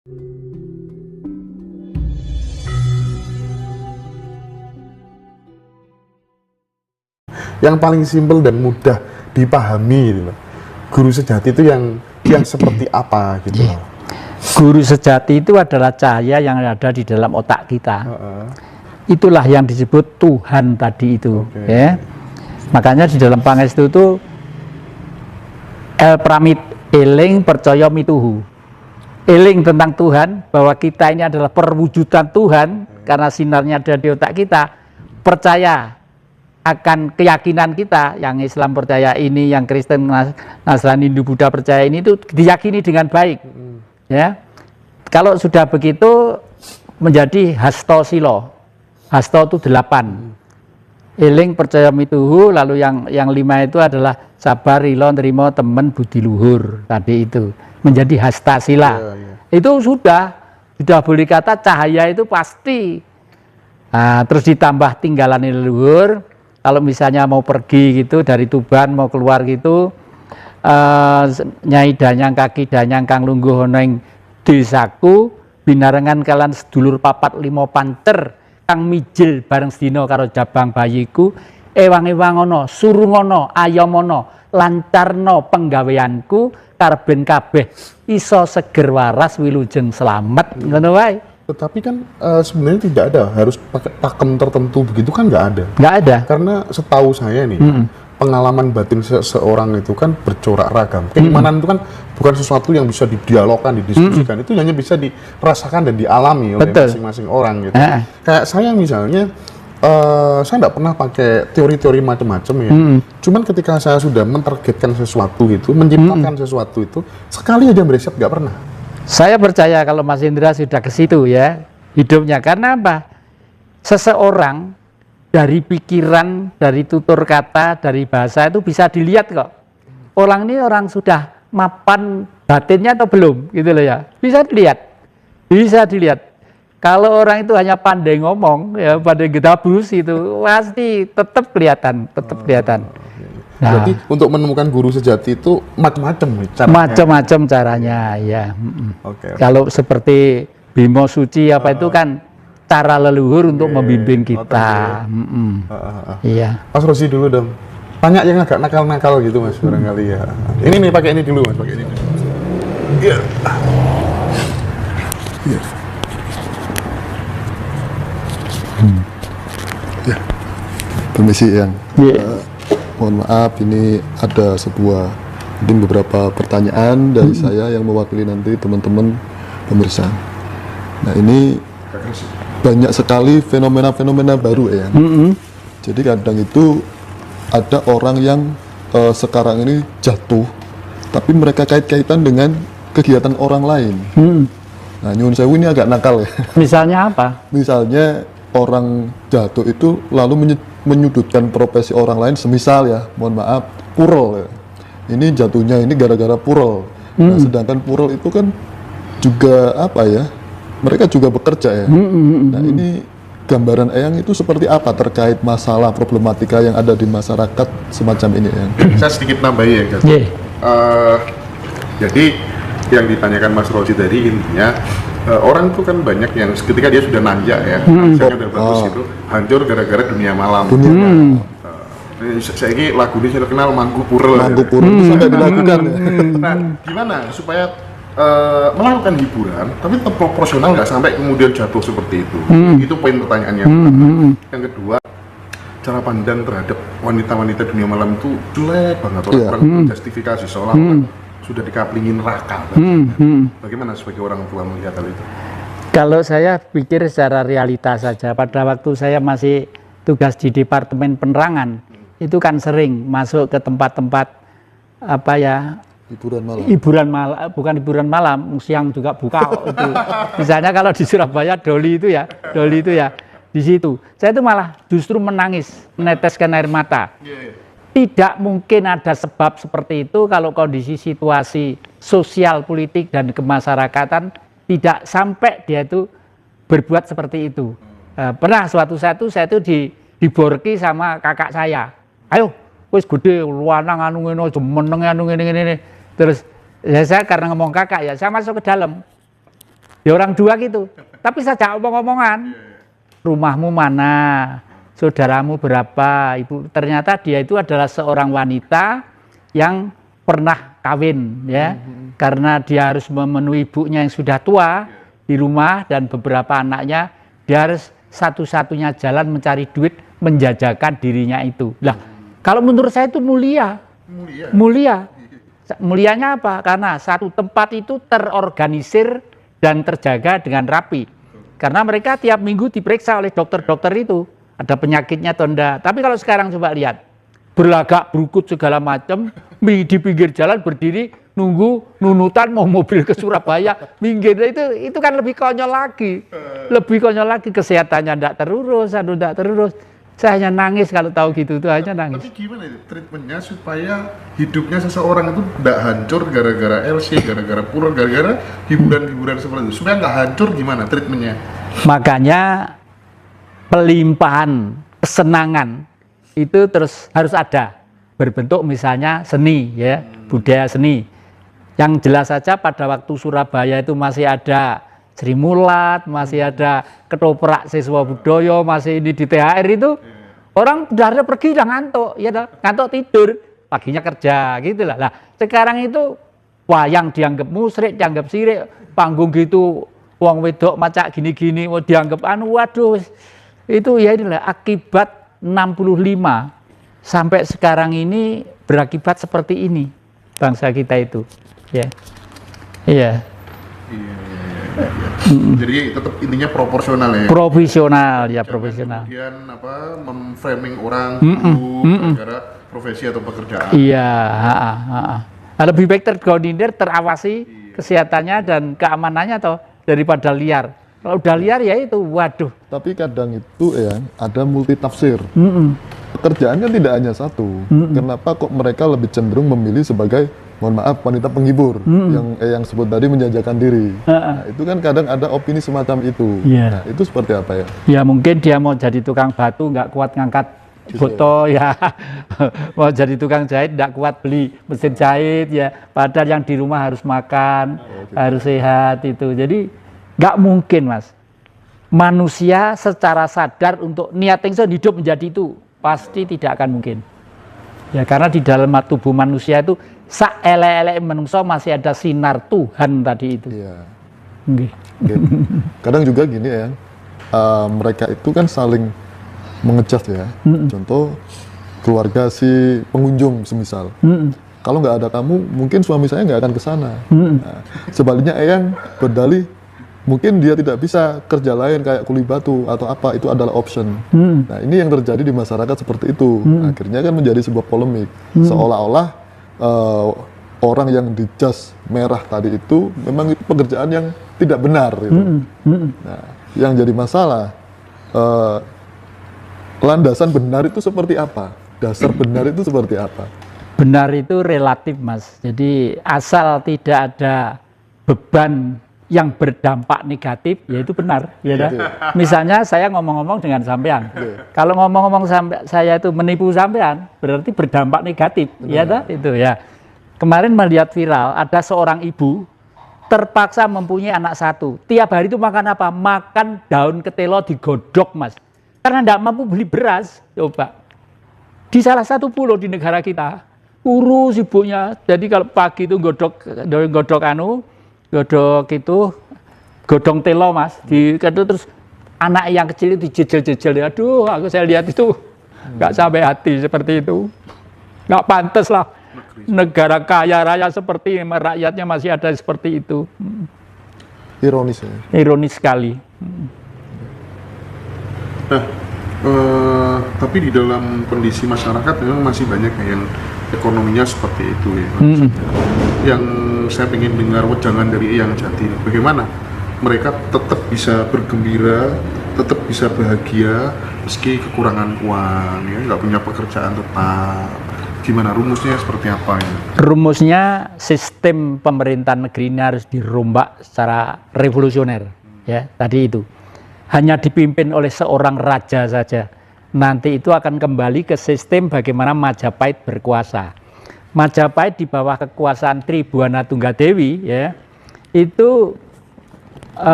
Yang paling simpel dan mudah dipahami gitu loh. Guru sejati itu yang seperti apa gitu loh. Guru sejati itu adalah cahaya yang ada di dalam otak kita. Itulah yang disebut Tuhan tadi itu. Ya. Makanya di dalam Pangestu itu El Pramit eling percaya mituhu. Eling tentang Tuhan, bahwa kita ini adalah perwujudan Tuhan karena sinarnya ada di otak kita. Percaya akan keyakinan kita, yang Islam percaya ini, yang Kristen, Nasrani, Hindu, Buddha percaya ini, itu diyakini dengan baik. Ya, kalau sudah begitu menjadi hasto silo. Hasto itu 8. Eling percaya mituhu, lalu yang 5 itu adalah sabar, rilo, nerimo, temen, budi luhur. Tadi itu menjadi hasta sila. Itu sudah boleh kata cahaya itu pasti. Nah, terus ditambah tinggalan leluhur. Kalau misalnya mau pergi gitu dari Tuban mau keluar gitu, Nyai Danyang kaki Danyang kang lungguh honeng desaku binarengan kalan sedulur papat 5 panter kang mijil bareng sedina karo jabang bayiku ewang-ewang ana surungono ayamono lancarno penggaweanku karben kabeh iso seger waras wilujeng selamat ngono wae. Tetapi kan sebenarnya tidak ada harus pakai pakem tertentu begitu kan, nggak ada. Nggak ada. Karena setahu saya nih, pengalaman batin seseorang itu kan bercorak ragam. Keimanan itu kan bukan sesuatu yang bisa didialogkan, didiskusikan. Itu hanya bisa dirasakan dan dialami oleh masing-masing orang gitu. Kayak saya misalnya, saya nggak pernah pakai teori-teori macam-macam ya. Cuman ketika saya sudah mentargetkan sesuatu itu, menciptakan sesuatu itu, sekali aja meriset nggak pernah. Saya percaya kalau Mas Indra sudah ke situ ya hidupnya. Karena apa? Seseorang dari pikiran, dari tutur kata, dari bahasa itu bisa dilihat kok. Orang ini orang sudah mapan batinnya atau belum gitu loh ya. Bisa dilihat. Bisa dilihat. Kalau orang itu hanya pandai ngomong, ya pandai gedabus itu pasti tetap kelihatan, Nah, berarti untuk menemukan guru sejati itu macam-macam caranya. Macam-macam caranya, ya. Kalau seperti Bimo Suci apa itu kan cara leluhur untuk membimbing kita. Iya. Mas Rosi dulu dong. Tanya yang agak nakal-nakal gitu Mas barangkali ya. Ini nih pakai ini dulu Mas, pakai ini. Iya. Iya. Ya. Permisi yang. Mohon maaf, ini ada mungkin beberapa pertanyaan dari saya yang mewakili nanti teman-teman pemirsa. Nah, ini banyak sekali fenomena-fenomena baru ya. Jadi kadang itu ada orang yang sekarang ini jatuh, tapi mereka kait-kaitan dengan kegiatan orang lain. Nah, nyuwun sewu ini agak nakal ya. Misalnya apa? Misalnya orang jatuh itu lalu menyudutkan profesi orang lain, semisal ya, mohon maaf, purel ya. Ini jatuhnya ini gara-gara purel. Nah, sedangkan purel itu kan juga apa ya, mereka juga bekerja ya. Nah, ini gambaran Eyang itu seperti apa terkait masalah problematika yang ada di masyarakat semacam ini ya? Saya sedikit nambahi ya guys. Jadi yang ditanyakan Mas Rosi tadi intinya orang itu kan banyak yang ketika dia sudah nanjak ya, hasilnya udah bagus itu hancur gara-gara dunia malam. Saya ini lagu ini saya kenal Mangku Purel. Mangku Purel itu sampai dilakukan. Nah, gimana supaya melakukan hiburan tapi tetap proporsional, nggak sampai kemudian jatuh seperti itu. Itu poin pertanyaannya. Yang kedua, cara pandang terhadap wanita-wanita dunia malam itu jelek banget. Orang menjustifikasi seolah sudah dikaplingin neraka. Bagaimana sebagai orang tua melihat hal itu? Kalau saya pikir secara realitas saja, pada waktu saya masih tugas di Departemen Penerangan, itu kan sering masuk ke tempat-tempat apa ya, hiburan malam, bukan hiburan malam, siang juga buka itu. Misalnya kalau di Surabaya Doli itu ya, di situ. Saya itu malah justru menangis, meneteskan air mata. Tidak mungkin ada sebab seperti itu kalau kondisi situasi sosial, politik, dan kemasyarakatan tidak sampai dia itu berbuat seperti itu. Pernah suatu saat saya itu diborki sama kakak saya. Ayo, wis gede, luanang anu ngene, jemeneng anu ngene. Terus ya saya karena ngomong kakak ya, saya masuk ke dalam. Ya orang dua gitu. Tapi saja omong-omongan. Rumahmu mana? Saudaramu berapa? Ibu, ternyata dia itu adalah seorang wanita yang pernah kawin ya. Karena dia harus memenuhi ibunya yang sudah tua di rumah dan beberapa anaknya, dia harus satu-satunya jalan mencari duit menjajakan dirinya itu. Lah, kalau menurut saya itu mulia. Mulia. Mulianya apa? Karena satu tempat itu terorganisir dan terjaga dengan rapi. Karena mereka tiap minggu diperiksa oleh dokter-dokter itu. Ada penyakitnya atau enggak. Tapi kalau sekarang coba lihat. Berlagak, berukut segala macam. Di pinggir jalan berdiri, nunggu, nunutan mau mobil ke Surabaya. Minggir, itu kan lebih konyol lagi. Lebih konyol lagi, kesehatannya enggak terurus, enggak terurus. Saya hanya nangis kalau tahu gitu, itu hanya nangis. Tapi gimana itu treatmentnya supaya hidupnya seseorang itu tidak hancur gara-gara LC, gara-gara pulang, gara-gara hiburan-hiburan seperti itu. Supaya nggak hancur gimana treatmentnya? Makanya pelimpahan kesenangan itu terus harus ada. Berbentuk misalnya seni, ya, budaya seni. Yang jelas saja pada waktu Surabaya itu masih ada Sri Mulat, masih ada ketoprak siswa budaya, masih ini di THR itu orang udah pergi udah ngantuk, ya ngantuk tidur, paginya kerja gitu lah. Nah, sekarang itu wayang dianggap musrik, dianggap sirik, panggung gitu, wong wedok macak gini-gini mau dianggap waduh, itu ya inilah akibat 65 sampai sekarang ini berakibat seperti ini bangsa kita itu, ya, iya. Jadi tetap intinya proporsional ya. Profesional ya, profesional. Kemudian apa memframing orang dulu gara profesi atau pekerjaan. Iya, lebih baik terkoordinir, terawasi kesehatannya dan keamanannya toh daripada liar. Kalau udah liar ya itu, waduh. Tapi kadang itu ya ada multi tafsir. Pekerjaannya tidak hanya satu. Kenapa kok mereka lebih cenderung memilih sebagai, mohon maaf, wanita penghibur yang sebut tadi menjajakan diri. Nah, itu kan kadang ada opini semacam itu. Nah, itu seperti apa ya? Ya mungkin dia mau jadi tukang batu, nggak kuat ngangkat foto ya. Mau jadi tukang jahit, nggak kuat beli mesin jahit ya. Padahal yang di rumah harus makan, harus sehat itu. Jadi nggak mungkin, Mas. Manusia secara sadar untuk niat ingsun hidup menjadi itu pasti tidak akan mungkin. Ya karena di dalam tubuh manusia itu sak elek-elek menungso masih ada sinar Tuhan tadi itu. Iya. Kadang juga gini ya, mereka itu kan saling mengecas ya. Contoh keluarga si pengunjung semisal. Kalau nggak ada kamu, mungkin suami saya nggak akan ke sana. Nah, sebaliknya Eyang berdalih, mungkin dia tidak bisa kerja lain kayak kuli batu atau apa, itu adalah option. Nah ini yang terjadi di masyarakat seperti itu. Akhirnya kan menjadi sebuah polemik. Seolah-olah orang yang dijas merah tadi itu memang itu pekerjaan yang tidak benar gitu. Nah, yang jadi masalah landasan benar itu seperti apa? Dasar benar itu seperti apa? Benar itu relatif, Mas. Jadi asal tidak ada beban yang berdampak negatif, yaitu benar. Ya, misalnya saya ngomong-ngomong dengan sampean. Kalau ngomong-ngomong saya itu menipu sampean, berarti berdampak negatif. Ya, itu ya. Kemarin melihat viral, ada seorang ibu terpaksa mempunyai anak satu. Tiap hari itu makan apa? Makan daun ketelo digodok, Mas. Karena tidak mampu beli beras. Coba. Di salah satu pulau di negara kita, urus ibunya. Jadi kalau pagi itu godok itu godong telo, Mas, terus anak yang kecil itu dijejel-jejel. Aduh, saya lihat itu nggak sampai hati seperti itu. Nggak pantas lah negara kaya raya seperti ini, rakyatnya masih ada seperti itu. Ironis ya. Ironis sekali. Nah, tapi di dalam kondisi masyarakat memang masih banyak yang ekonominya seperti itu ya. Yang saya ingin dengar wejangan dari Eyang Jati, bagaimana mereka tetap bisa bergembira, tetap bisa bahagia meski kekurangan uang, ya, nggak punya pekerjaan tetap. Gimana rumusnya, seperti apa ya? Rumusnya sistem pemerintahan negeri ini harus dirombak secara revolusioner, ya tadi itu. Hanya dipimpin oleh seorang raja saja. Nanti itu akan kembali ke sistem bagaimana Majapahit berkuasa. Majapahit di bawah kekuasaan Tribuana Tunggadewi ya, itu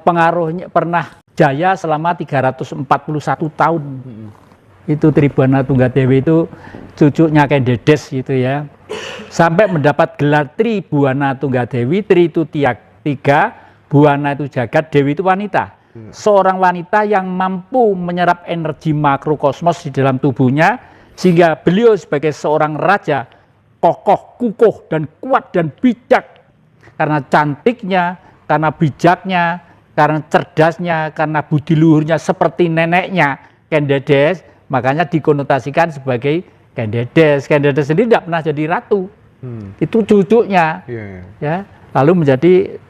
pengaruhnya pernah jaya selama 341 tahun. Itu Tribhuwana Tunggadewi itu cucunya Kendedes gitu ya. Sampai mendapat gelar Tribhuwana Tunggadewi. Tri itu tiga, Buana itu jagat, Dewi itu wanita. Seorang wanita yang mampu menyerap energi makrokosmos di dalam tubuhnya, sehingga beliau sebagai seorang raja kokoh, kukuh, dan kuat dan bijak. Karena cantiknya, karena bijaknya, karena cerdasnya, karena budi luhurnya seperti neneknya Kendedes, makanya dikonotasikan sebagai Kendedes. Kendedes sendiri tidak pernah jadi ratu, itu cucunya, ya. Lalu menjadi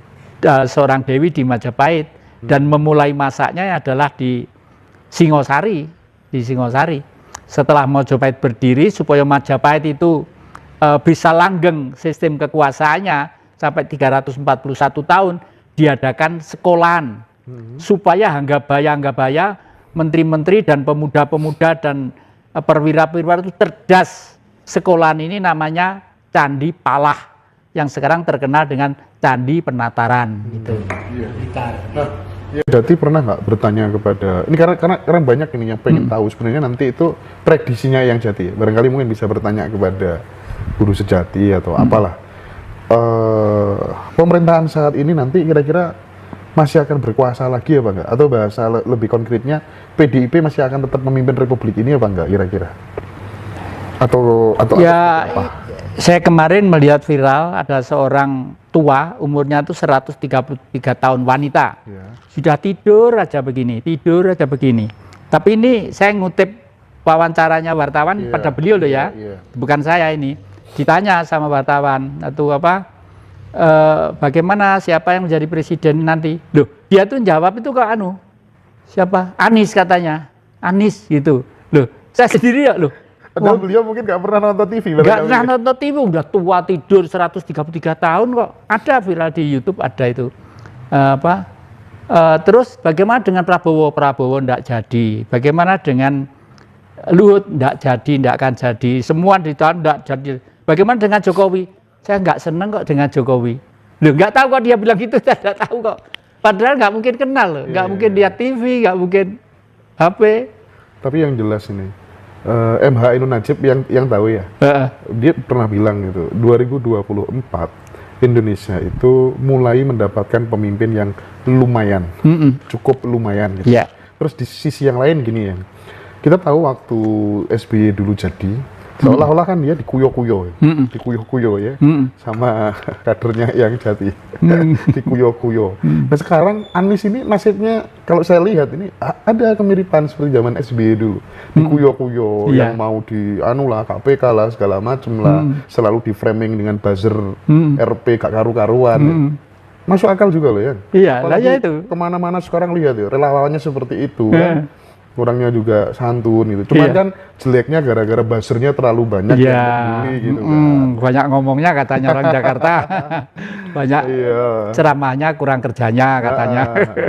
seorang dewi di Majapahit, dan memulai masaknya adalah di Singosari, Setelah Majapahit berdiri, supaya Majapahit itu bisa langgeng sistem kekuasaannya sampai 341 tahun, diadakan sekolahan supaya Hanggabaya, menteri-menteri dan pemuda-pemuda dan perwira-perwira itu cerdas. Sekolahan ini namanya Candi Palah, yang sekarang terkenal dengan Candi Penataran gitu. Nah, ya Jati pernah nggak bertanya kepada ini, karena banyak ini yang pengen tahu sebenarnya nanti itu prediksinya yang Jati. Barangkali mungkin bisa bertanya kepada guru sejati atau apalah. Pemerintahan saat ini nanti kira-kira masih akan berkuasa lagi apa enggak? Atau bahasa lebih konkretnya, PDIP masih akan tetap memimpin republik ini apa enggak kira-kira? Atau ya, saya kemarin melihat viral ada seorang tua, umurnya itu 133 tahun, wanita, sudah tidur aja begini. Tapi ini saya ngutip wawancaranya wartawan pada beliau loh ya, bukan saya ini. Ditanya sama wartawan atau bagaimana siapa yang menjadi presiden nanti? Loh, dia tuh jawab itu kok siapa? Anies katanya, Anies gitu. Loh, saya sendiri ya loh. Padahal beliau mungkin nggak pernah nonton TV. Nggak pernah nonton TV, udah tua tidur 133 tahun kok. Ada viral di YouTube, ada itu. Terus bagaimana dengan Prabowo? Prabowo nggak jadi. Bagaimana dengan Luhut? Nggak jadi, nggak akan jadi. Semua di tahun nggak jadi. Bagaimana dengan Jokowi? Saya nggak seneng kok dengan Jokowi. Loh, nggak tahu kok dia bilang gitu, saya nggak tahu kok. Padahal nggak mungkin kenal loh, nggak mungkin lihat TV, nggak mungkin HP. Tapi yang jelas ini, MH Ainun Nadjib yang tahu ya, dia pernah bilang gitu, 2024 Indonesia itu mulai mendapatkan pemimpin yang lumayan, cukup lumayan gitu. Terus di sisi yang lain gini ya, kita tahu waktu SBY dulu jadi, seolah-olah kan dia dikuyo-kuyo ya, sama kadernya yang Jati, dikuyo-kuyo. Nah sekarang Anies ini nasibnya, kalau saya lihat ini ada kemiripan seperti zaman SBY dulu, dikuyo-kuyo, yang mau KPK lah, segala macem lah, selalu di framing dengan buzzer RP gak karu-karuan. Masuk akal juga loh ya. Apalagi ya itu. Kemana-mana sekarang lihat ya, relawannya seperti itu kan. Orangnya juga santun gitu. Cuman kan jeleknya gara-gara buzzernya terlalu banyak yang peduli gitu kan. Banyak ngomongnya katanya orang Jakarta. Banyak ceramahnya, kurang kerjanya katanya.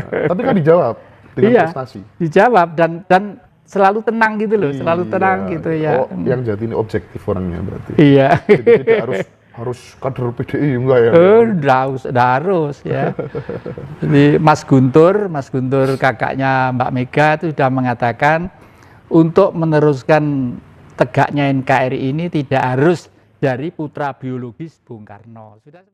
Tapi kan dijawab dengan prestasi. Dijawab dan selalu tenang gitu loh, selalu tenang gitu ya. Oh, yang Jati ini objektif orangnya berarti. Jadi tidak harus kader PDI enggak ya? Enggak harus ya. Jadi Mas Guntur kakaknya Mbak Mega itu sudah mengatakan untuk meneruskan tegaknya NKRI ini tidak harus dari putra biologis Bung Karno.